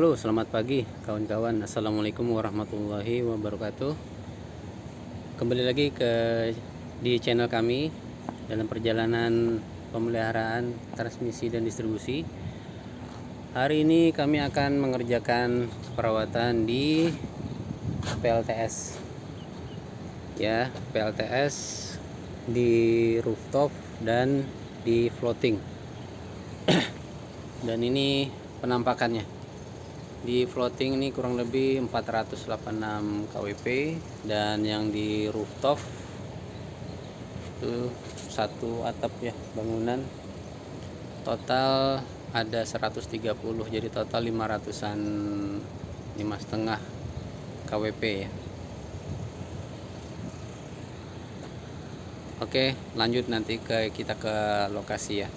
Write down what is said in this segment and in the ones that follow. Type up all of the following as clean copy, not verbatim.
Halo, selamat pagi kawan-kawan. Assalamualaikum warahmatullahi wabarakatuh. Kembali lagi di channel kami dalam perjalanan pemeliharaan transmisi dan distribusi. Hari ini kami akan mengerjakan perawatan di PLTS. Ya, PLTS di rooftop dan di floating. Dan ini penampakannya. Di floating ini kurang lebih 486 kWp, dan yang di rooftop itu satu atap ya, bangunan total ada 130, jadi total 500-an, 5,5 kWp ya. Oke, lanjut nanti kita ke lokasi ya.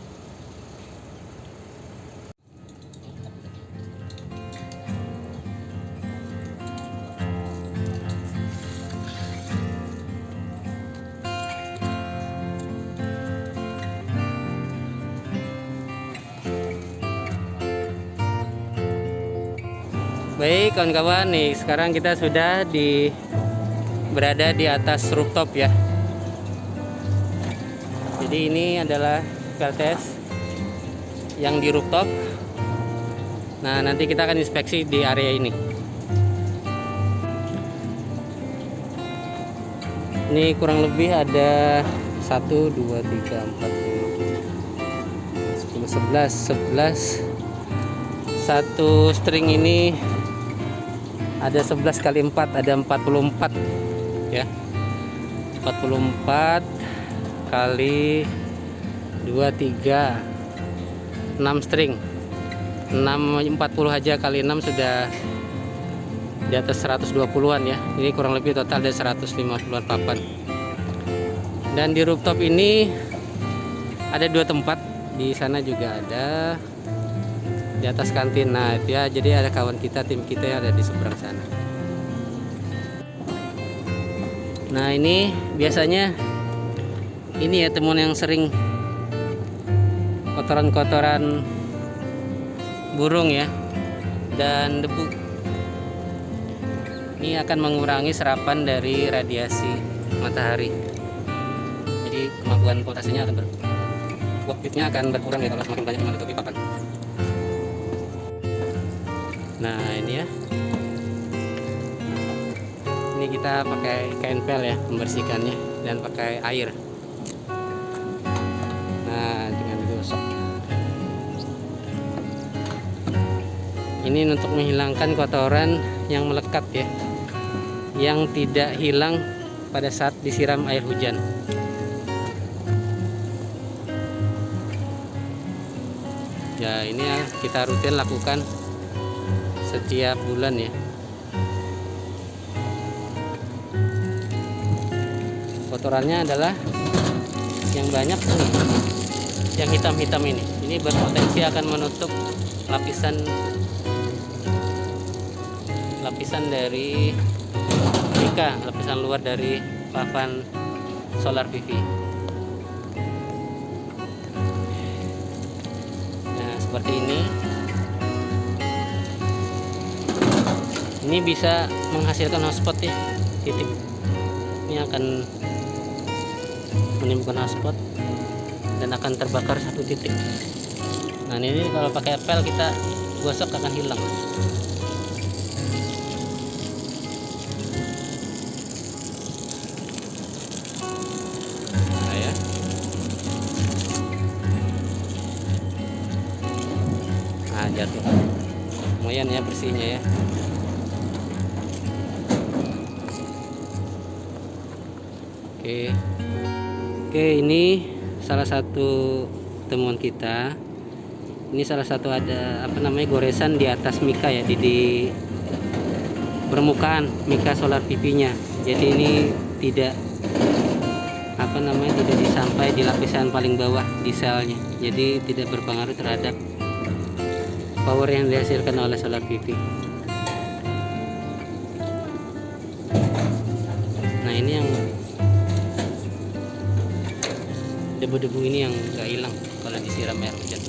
Baik kawan-kawan, nih sekarang kita sudah berada di atas rooftop ya. Jadi ini adalah PLTS yang di rooftop. Nah, nanti kita akan inspeksi di area ini. Ini kurang lebih ada 1, 2, 3, 4, 5, 10, 11 satu string ini ada 11 kali 4, ada 44 ya. 44 kali 2, 3, 6 string. 40 aja kali 6 sudah di atas 120-an ya. Ini kurang lebih total ada 150-an papan. Dan di rooftop ini ada 2 tempat. Di sana juga ada, di atas kantin. Nah itu ya, jadi ada kawan kita, tim kita yang ada di seberang sana. Nah ini biasanya ini ya temuan yang sering, kotoran-kotoran burung ya dan debu. Ini akan mengurangi serapan dari radiasi matahari, jadi kemampuan voltasenya akan wattnya akan berkurang ya kalau semakin banyak menutupi papan. Nah ini ya, ini kita pakai kain pel ya membersihkannya, dan pakai air. Nah dengan digosok ini untuk menghilangkan kotoran yang melekat ya, yang tidak hilang pada saat disiram air hujan. Ya ini ya, kita rutin lakukan setiap bulan ya. Kotorannya adalah yang banyak ini, yang hitam-hitam ini berpotensi akan menutup lapisan dari mika, lapisan luar dari papan solar PV. Nah seperti ini bisa menghasilkan hotspot ya, titik ini akan menimbulkan hotspot dan akan terbakar satu titik. Nah ini kalau pakai pel kita gosok akan hilang. Nah ya, nah jatuh, lumayan ya bersihnya ya. Oke, ini salah satu temuan kita. Ini salah satu ada goresan di atas mika ya, di permukaan mika solar PV-nya. Jadi ini tidak tidak disampai di lapisan paling bawah di selnya. Jadi tidak berpengaruh terhadap power yang dihasilkan oleh solar PV. Nah ini yang debu-debu ini yang nggak hilang kalau disiram air hujan.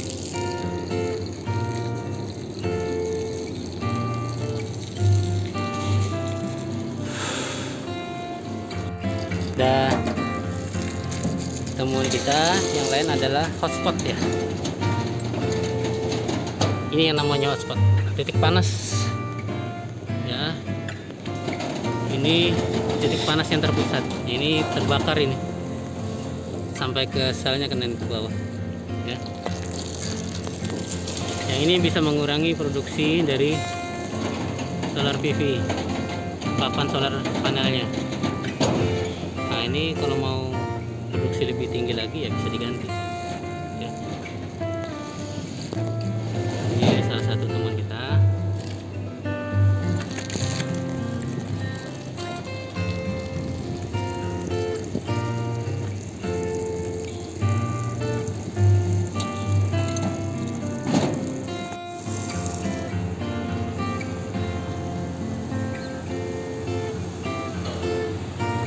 Dan temuan kita yang lain adalah hotspot ya. Ini yang namanya hotspot, titik panas ya. Ini titik panas yang terpusat. Ini terbakar ini sampai ke selnya kena ke bawah ya. Yang ini bisa mengurangi produksi dari solar PV, papan solar panelnya. Nah ini kalau mau produksi lebih tinggi lagi ya bisa diganti ya. Ini salah satu teman kita.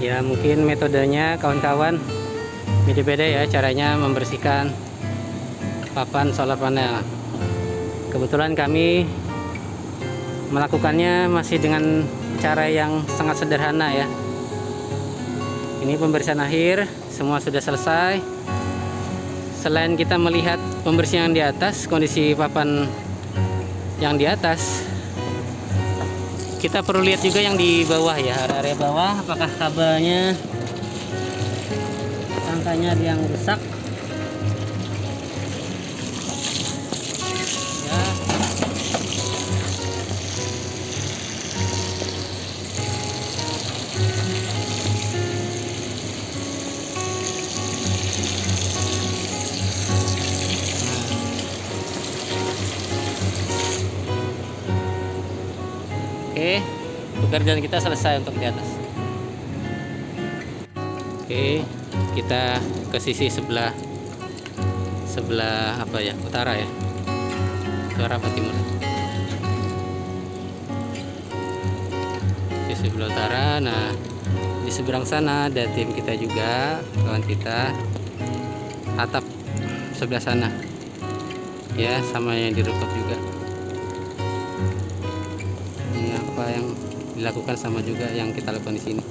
Ya mungkin metodenya kawan-kawan beda-beda ya caranya membersihkan papan solar panel. Kebetulan kami melakukannya masih dengan cara yang sangat sederhana ya. Ini pembersihan akhir, semua sudah selesai. Selain kita melihat pembersihan di atas, kondisi papan yang di atas, kita perlu lihat juga yang di bawah ya, area bawah, apakah kabelnya, rangkanya ada yang rusak ya. Oke, pekerjaan kita selesai untuk di atas. Oke, kita ke sisi sebelah apa ya, utara ya, utara apa timur? Di sebelah utara. Nah di seberang sana ada tim kita juga, kawan kita, atap sebelah sana ya, sama yang di rooftop juga. Ini apa yang dilakukan sama juga yang kita lakukan di sini.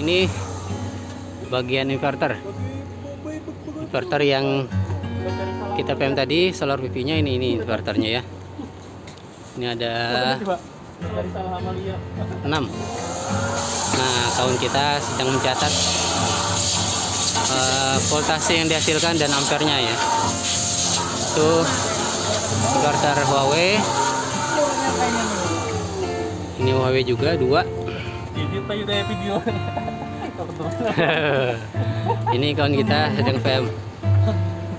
Ini bagian inverter yang kita PM tadi, solar PV nya ini inverternya ya. Ini ada 6. Nah kawan kita sedang mencatat voltase yang dihasilkan dan ampernya ya. Itu inverter Huawei. Ini Huawei juga 2. Ini kawan kita sedang PM.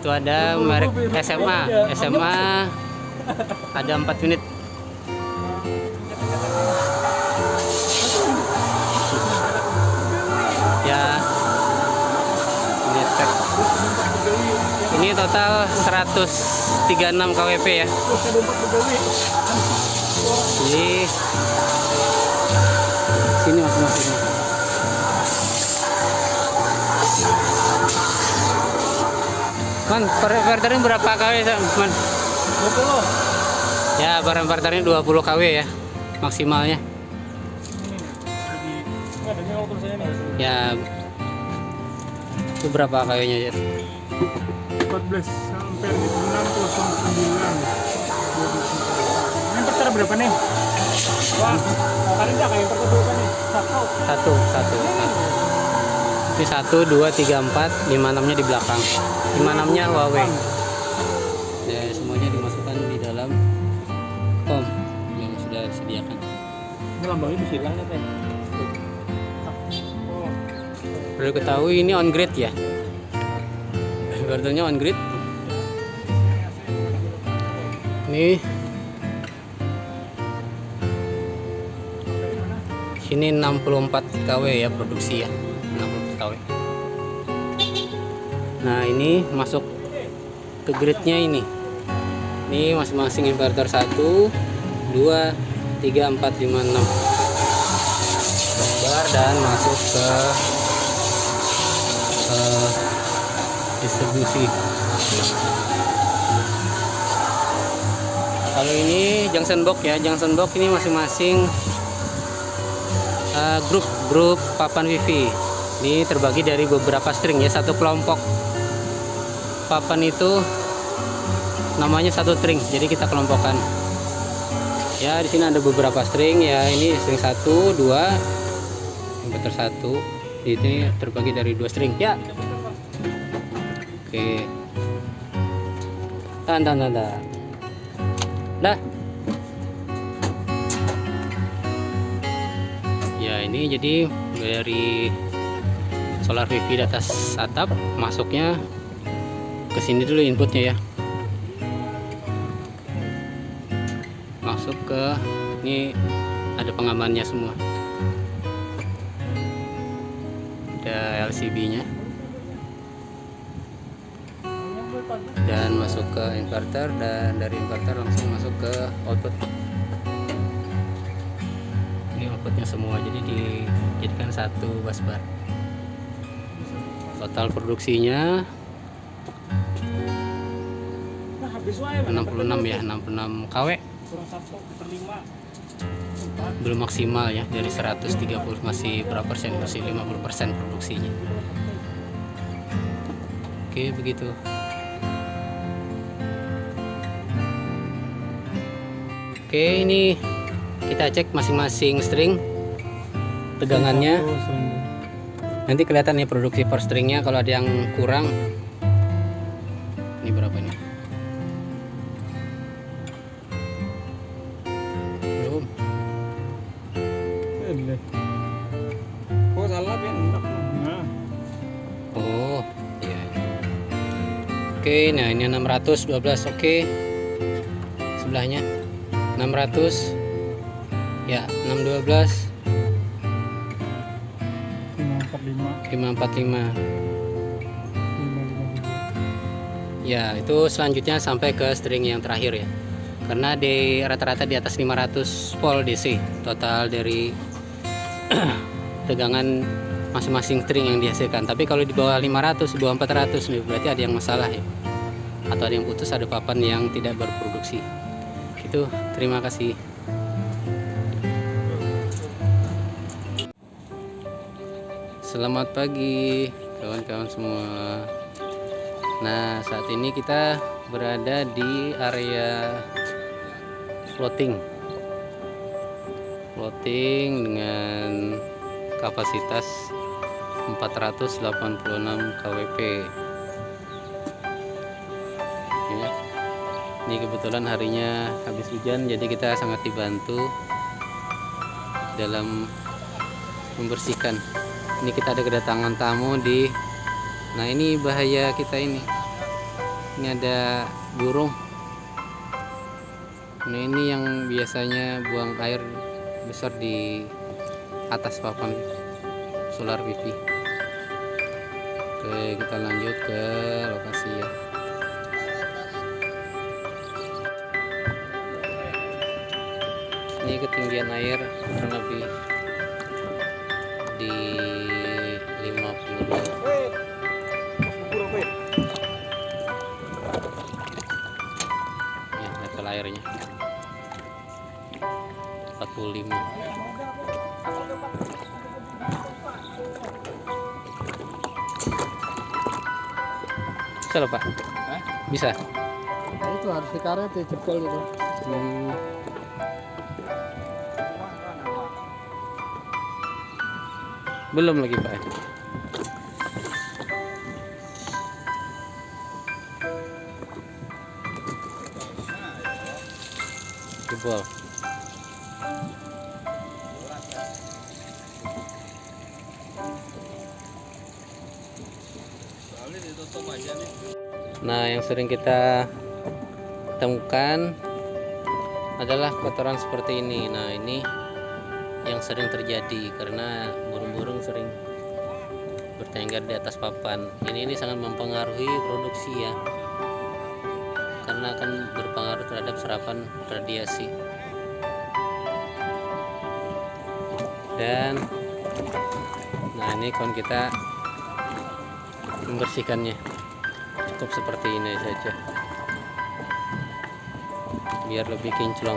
Itu ada merek SMA ada 4 unit. Ya ini total 136 kWp ya. Jadi sini masing-masing. Man, inverternya berapa kW, Man? 20. Ya, inverternya 20 kW ya, maksimalnya. Ya, itu berapa kW-nya, Jet? 14 sampai 609. Inverter berapa nih? Wah, kali enggak kayak inverter berapa nih? Satu. Ini 1, 2, 3, 4, 5, 6-nya di belakang. 5, 6-nya Huawei. Ya, semuanya dimasukkan di dalam kom yang sudah disediakan. Ini lambangnya bisa hilang ya, Teh? Perlu ketahui ini on grid ya. Inverternya on grid. Ini sini 64 kW ya produksi ya. 64 kW. Nah, ini masuk ke gridnya ini. Ini masing-masing inverter 1, 2, 3, 4, 5, 6. Keluar dan masuk ke distribusi. Kalau ini junction box ya, junction box ini masing-masing grup papan wifi. Ini terbagi dari beberapa string ya, satu kelompok papan itu namanya satu string, jadi kita kelompokkan. Ya di sini ada beberapa string ya, ini string 1, 2, inverter 1. Di sini terbagi dari 2 string ya. Oke. Dah. Ya ini jadi dari solar PV di atas atap, masuknya ke sini dulu inputnya ya. Masuk ke ini, ada pengamannya semua. Ada LCB-nya. Dan masuk ke inverter, dan dari inverter langsung masuk ke output. Ini outputnya semua, jadi dijadikan satu busbar. Total produksinya 66 ya, 66 kW. Belum maksimal ya, dari 130 masih berapa persen, masih 50% produksinya. Oke, begitu. Oke, ini kita cek masing-masing string tegangannya. Nanti kelihatan nih produksi per stringnya, kalau ada yang kurang. Ini berapa nih? Belum. Oh salah Ben. Oh iya. Oke, nah ini 612. Oke, sebelahnya 600 ya, 612 545 ya. Itu selanjutnya sampai ke string yang terakhir ya, karena di rata-rata di atas 500 volt DC total dari tegangan masing-masing string yang dihasilkan. Tapi kalau di bawah 500, di bawah 400 berarti ada yang masalah ya, atau ada yang putus, ada papan yang tidak berproduksi. Itu, terima kasih. Selamat pagi kawan-kawan semua. Nah, saat ini kita berada di area floating dengan kapasitas 486 kWp ya. Ini kebetulan harinya habis hujan, jadi kita sangat dibantu dalam membersihkan. Ini kita ada kedatangan tamu di, nah ini bahaya kita ini ada burung. Nah ini yang biasanya buang air besar di atas papan solar PV. Oke, kita lanjut ke lokasi ya. Ini ketinggian air kurang lebih di 50. Ya, level airnya 45. Bisa loh Pak? Hah? Bisa? Nah, itu harus dikaret ya, jebol itu. Belum lagi Pak. Jebol. Nah, yang sering kita temukan adalah kotoran seperti ini. Nah, ini yang sering terjadi karena burung-burung sering bertengger di atas papan. Ini sangat mempengaruhi produksi ya, karena akan berpengaruh terhadap serapan radiasi. Dan nah ini kawan kita membersihkannya. tutup seperti ini saja biar lebih kinclong.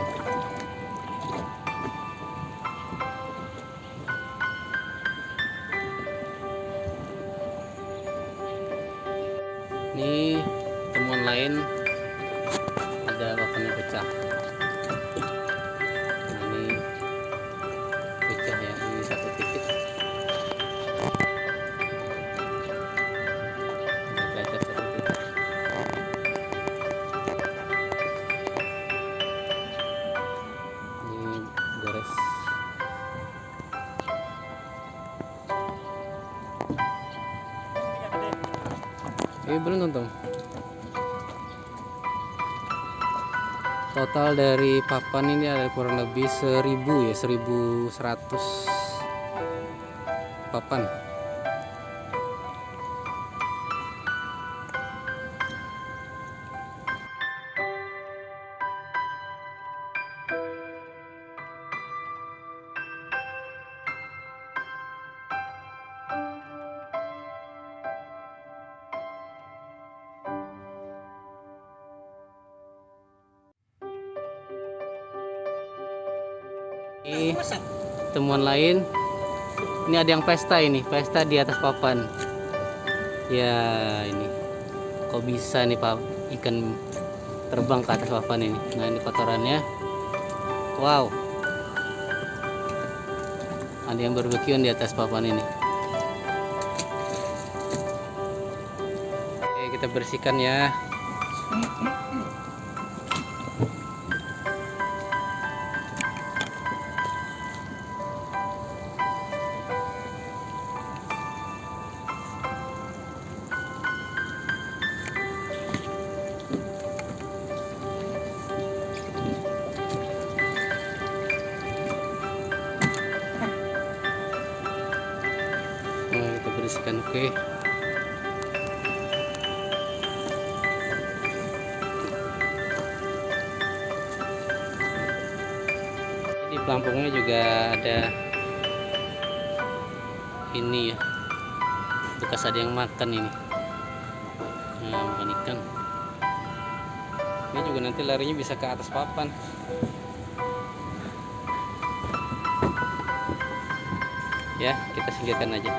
Ini temuan lain, ada papannya pecah. Nah, ini pecah ya, ini satu titik. Ini lecet satu titik. Ini gores. Belum tonton. Total dari papan ini ada kurang lebih 1000 ya, 1100 papan. Ini temuan lain, ini ada yang pesta, ini pesta di atas papan ya. Ini kok bisa nih pak ikan terbang ke atas papan ini. Nah ini kotorannya, wow, ada yang barbekyuan di atas papan ini. Oke, kita bersihkan ya. Kita bersihkan. Oke. Di pelampungnya juga ada ini ya, bekas ada yang makan ini. Nah, makan ikan. Ini juga nanti larinya bisa ke atas papan. Ya, kita singkirkan aja.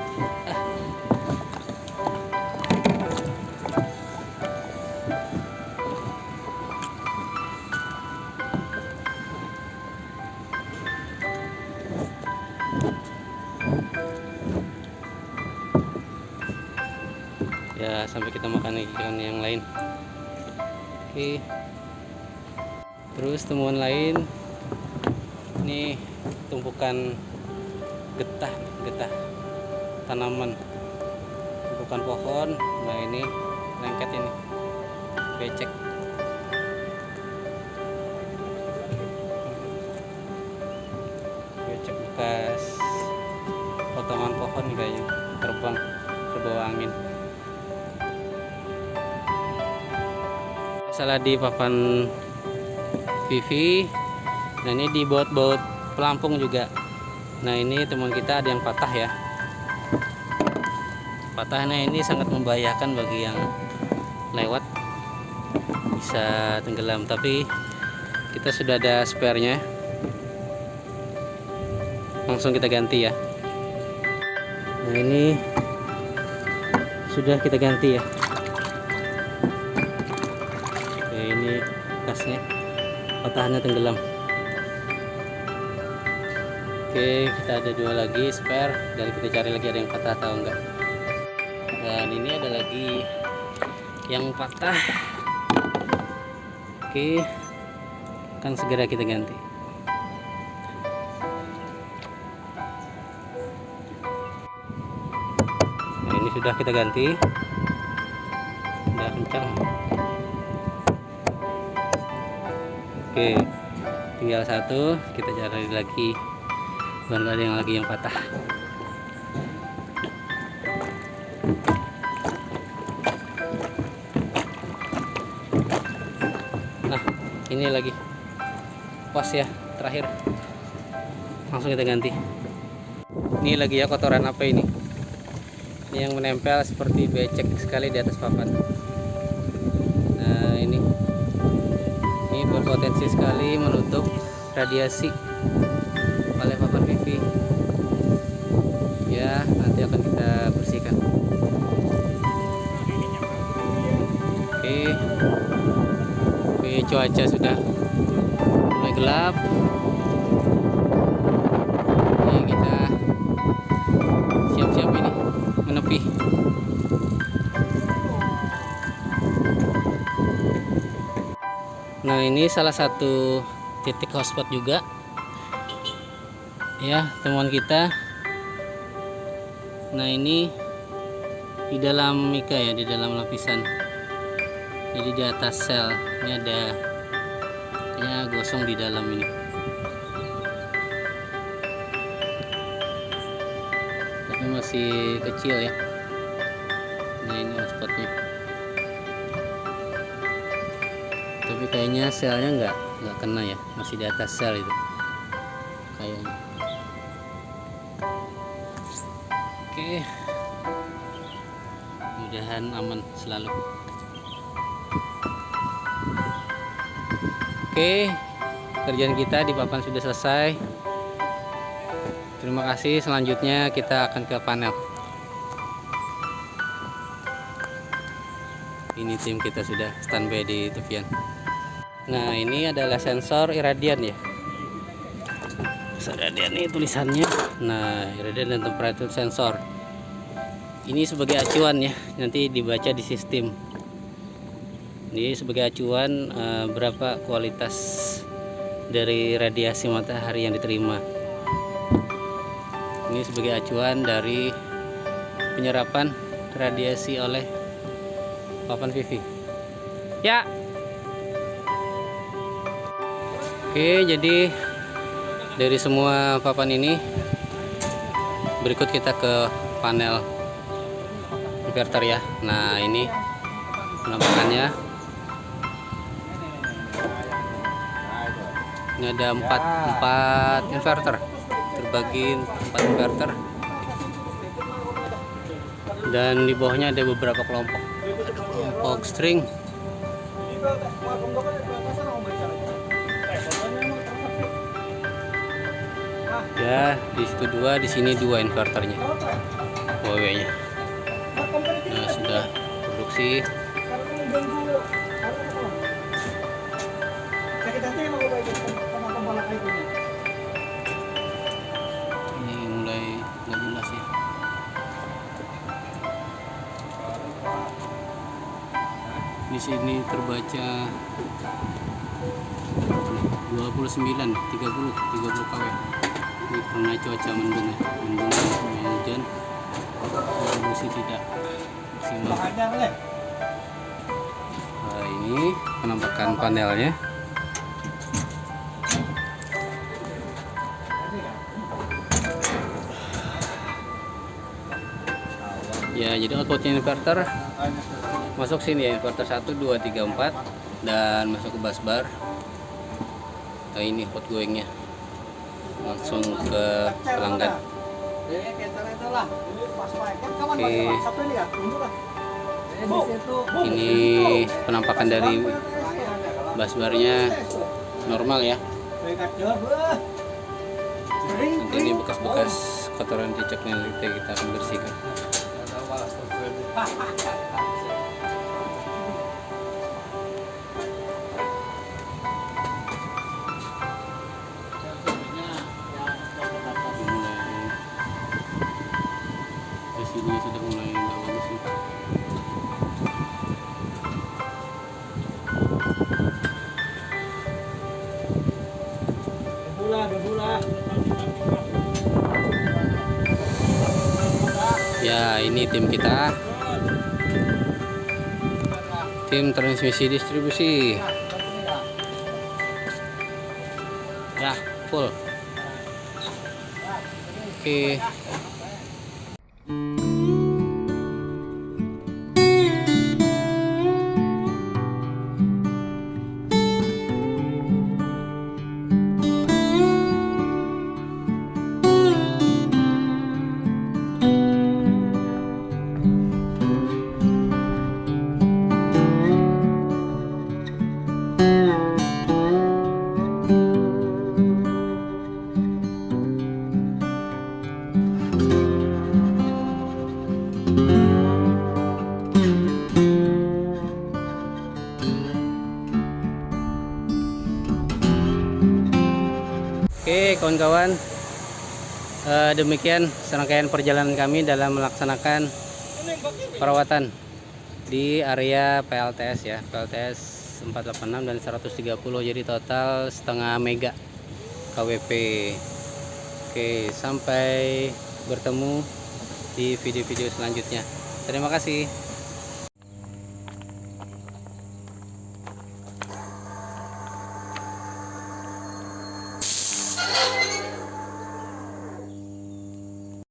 Ya, sampai kita makan ikan yang lain. Oke. Terus temuan lain, ini tumpukan getah tanaman, tumpukan pohon. Nah ini lengket, ini becek. Becek bekas potongan pohon kayaknya, terbang terbawa angin. Salah di papan PV. Nah ini di baut-baut pelampung juga. Nah ini teman kita ada yang patah ya. Patahnya ini sangat membahayakan bagi yang lewat, bisa tenggelam. Tapi kita sudah ada spare-nya, langsung kita ganti ya. Nah ini sudah kita ganti ya. Oke, ini bekasnya, patahnya tenggelam. Oke, kita ada 2 lagi spare, dan kita cari lagi ada yang patah atau enggak. Dan ini ada lagi yang patah. Oke, akan segera kita ganti. Nah ini sudah kita ganti, udah kencang. Oke, tinggal satu, kita cari lagi. Baru ada yang lagi yang patah. Nah ini lagi pas ya, terakhir, langsung kita ganti. Ini lagi ya, kotoran apa ini? Ini yang menempel seperti becek sekali di atas papan. berpotensi sekali menutup radiasi oleh papan PV. Ya, nanti akan kita bersihkan. Oke, cuaca sudah mulai gelap. Ini kita siap-siap ini menepi. Nah, ini salah satu titik hotspot juga ya temuan kita. Nah, ini di dalam mika ya, di dalam lapisan, jadi di atas sel ini ada kayaknya gosong di dalam ini. Tapi masih kecil ya. Nah, ini hotspotnya, tapi kayaknya selnya nggak kena ya, masih di atas sel itu kayaknya. Oke, mudahan aman selalu. Oke, kerjaan kita di papan sudah selesai. Terima kasih. Selanjutnya kita akan ke panel. Ini tim kita sudah standby di tepian. Nah, ini adalah sensor iradian ya. Iradian ini tulisannya. Nah, iradian dan temperatur sensor. Ini sebagai acuan ya, nanti dibaca di sistem. Ini sebagai acuan berapa kualitas dari radiasi matahari yang diterima. Ini sebagai acuan dari penyerapan radiasi oleh papan PV. Ya. Oke, jadi dari semua papan ini berikut kita ke panel inverter ya. Nah, ini penampakannya. Ini ada 4 inverter, terbagi 4 inverter, dan di bawahnya ada beberapa kelompok. Ada kelompok string, ya, di situ 2, di sini 2 inverternya, WW-nya. Nah, sudah produksi. Ini mulai nggak jelas ya. Di sini terbaca 29, 30 kW. Ini karena cuaca mendung ya, hujan, produksi tidak maksimal. Nah, ini penampakan panelnya. Ya, jadi outputnya inverter masuk sini ya, inverter 1, 2, 3, 4, dan masuk ke busbar. Nah, ini hot goingnya langsung ke pelanggan. Oke, ini penampakan dari busbarnya normal ya. Nanti ini bekas-bekas kotoran cicak yang kita akan bersihkan. Sini sudah mulai nggak bagus nih. Ya, ini tim kita, tim transmisi distribusi. Ya, full. Oke. Oke kawan-kawan, demikian serangkaian perjalanan kami dalam melaksanakan perawatan di area PLTS ya, PLTS 486 dan 130, jadi total setengah mega KWP. Oke, sampai bertemu di video-video selanjutnya. Terima kasih.